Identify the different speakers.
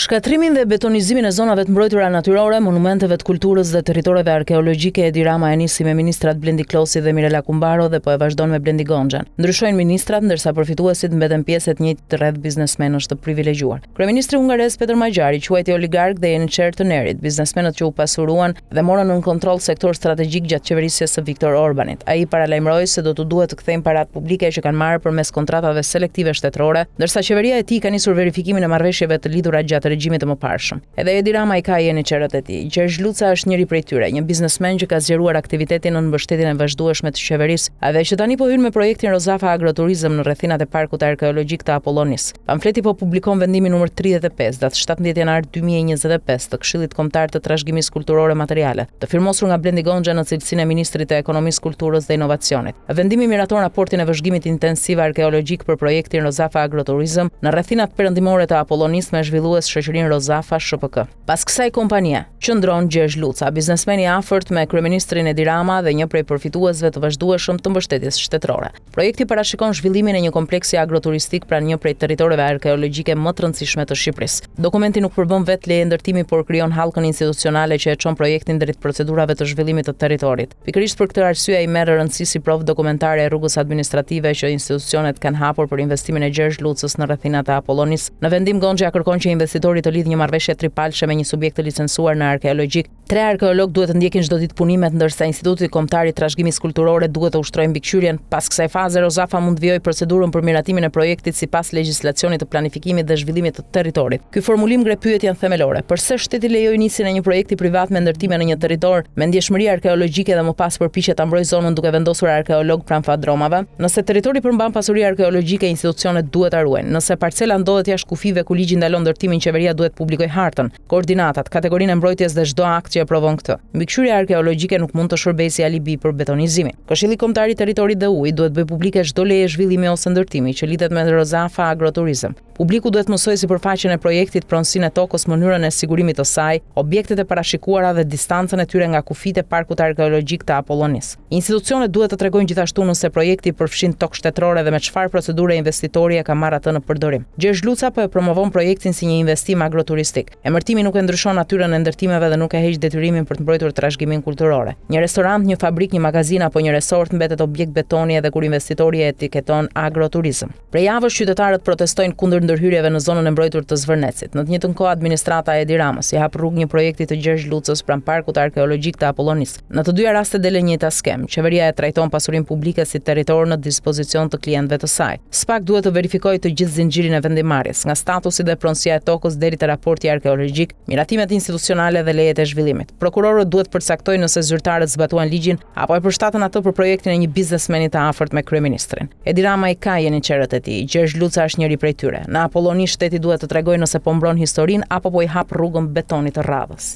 Speaker 1: Shkatrimin dhe betonizimin e zonave të mbrojtura natyrore, monumenteve të kulturës dhe territoreve arkeologjike Edi Rama e nisi me ministrat Blendi Klosi dhe Mirela Kumbaro dhe po e vazhdon me Blendi Gonxhan. Ndryshojnë ministrat ndërsa përfituesit mbeten pjesë të njëjtit rreth biznesmenësh të privilegjuar. Kryeministri hungares Peter Majari quajti oligark dhe jeniçer të Nerit, biznesmenët që u pasuruan dhe morën në kontroll sektor strategjik gjatë qeverisjes së Viktor Orbanit. Ai paralajmëroi se do të duhet të kthejnë paratë publike që kanë marrë përmes kontratave selektive shtetërore, ndërsa qeveria e tij ka nisur verifikimin e marrëveshjeve të lidhura gjatë regjimit të mëparshëm. Edhe Edi Rama i ka jeniçerët e tij. Gjergj Luca është njëri prej tyre, një biznesmen që ka zgjeruar aktivitetin në mbështetjen e vazhdueshme të qeverisë, edhe që tani po hyn me projektin Rozafa Agroturizëm në rrethinat e parkut arkeologjik të Apollonis. Pamfleti po publikon vendimin numër 35 datë 17 janar 2025 të Këshillit Kombëtar të Trashëgimisë Kulturore Materiale, të firmosur nga Blendi Gonxhan në cilësinë e ministrit të Ekonomisë, Kulturës dhe Inovacionit. Vendimi miraton raportin e vëzhgimit intensiv arkeologjik për projektin Rozafa Agroturizëm në rrethinat perëndimore të Apollonis me zhvillues shoqërinë Rozafa SHPK. Pas kësaj kompanie qëndron Gjergj Luca, biznesmeni i afërt me kryeministrin Edi Rama dhe një prej përfituesve të vazhdueshëm të mbështetjes shtetërore. Projekti parashikon zhvillimin e një kompleksi agroturistik pranë një prej territoreve arkeologjike më të rëndësishme të Shqipërisë. Dokumenti nuk përbën vetë leje ndërtimi, por krijon hallkën institucionale që e çon projektin drejt procedurave të zhvillimit të territorit. Pikërisht për këtë arsye ai merr rëndësi si provë dokumentare e rrugës administrative që institucionet kanë hapur për investimin e Gjergj Lucës në rrethinat e Apollonis. Në vendim Gonxha kërkon që investitori të lidhë një marrëveshje tripalshe me një subjekt të licencuar në arkeologjik. 3 arkeolog duhet të ndjekin çdo ditë punimet, ndërsa Instituti Kombëtar i Trashëgimisë Kulturore duhet të ushtrojë mbikëqyrjen. Pas kësaj faze, Rozafa mund të vijojë procedurën për miratimin e projektit sipas legjislacionit të planifikimit dhe zhvillimit të territorit. Ky formulim ngre pyetjen themelore: pse shteti lejoi nisjen e një projekti privat me ndërtime në një territor me ndjeshmëri arkeologjike dhe më pas përpiqet ta mbrojë zonën duke vendosur arkeolog pranë fadromave? Nëse territori përmban pasuri arkeologjike, institucionet duhet ta ruajnë. Nëse parcela ndodhet jashtë kufive ku ligji ndalon ndërtimin, qeveria duhet publikoj hartën, koordinatat, kategorinë e mbrojtjes dhe çdo akt që e provon këtë. Mbikëqyrja arkeologjike nuk mund të shërbejë si alibi për betonizimin. Këshilli Kombëtar i Territorit dhe Ujit duhet bëj publike çdo leje zhvillimi ose ndërtimi që lidhet me Rozafa Agroturizëm. Publiku duhet mësoj sipërfaqen e projektit, pronësinë e tokës, mënyrën e sigurimit të saj, objektet e parashikuara dhe distancën e tyre nga kufit e parkut arkeologjik të Apollonis. Institucionet duhet të tregojnë gjithashtu nëse projekti përfshin tokë shtetërore dhe me çfarë procedure investitori e ka marrë atë në përdorim. Gjergj Luca po e promovon projektin si një investim agroturistik. Emërtimi nuk e ndryshon natyrën e ndërtimeve dhe nuk e heq detyrimin për të mbrojtur trashëgiminë kulturore. Një restorant, një fabrikë, një magazin apo një resort mbetet objekt betoni edhe kur investitori e etiketon agroturizëm. Prej javësh qytetarët protestojnë kundër ndërhyrjeve në zonën e mbrojtur të Zvërnecit. Në të njëjtën kohë administrata e Edi Ramës i hap rrugë një projekti të Gjergj Lucës pranë parkut arkeologjik të Apollonis. Në të dyja rastet del e njëjta skem. Qeveria e trajton pasurinë publike si territor në dispozicion të klientëve të saj. SPAK duhet të verifikojë të gjithë zinxhirin e vendimarrjes, nga statusi dhe pronësia e tokës deri te raporti arkeologjik, miratimet institucionale dhe lejet e zhvillimit. Prokurorët duhet përcaktojnë nëse zyrtarët zbatuan ligjin apo e përshtaten atë për projektin e një biznesmeni të afërt me kryeministrin. Edi Rama i ka jeniçerët e tij. Gjergj Luca është njëri prej tyre. Në Apolloni shteti duhet të tregojë nëse po mbron historinë apo po i hap rrugën betonit të radhës.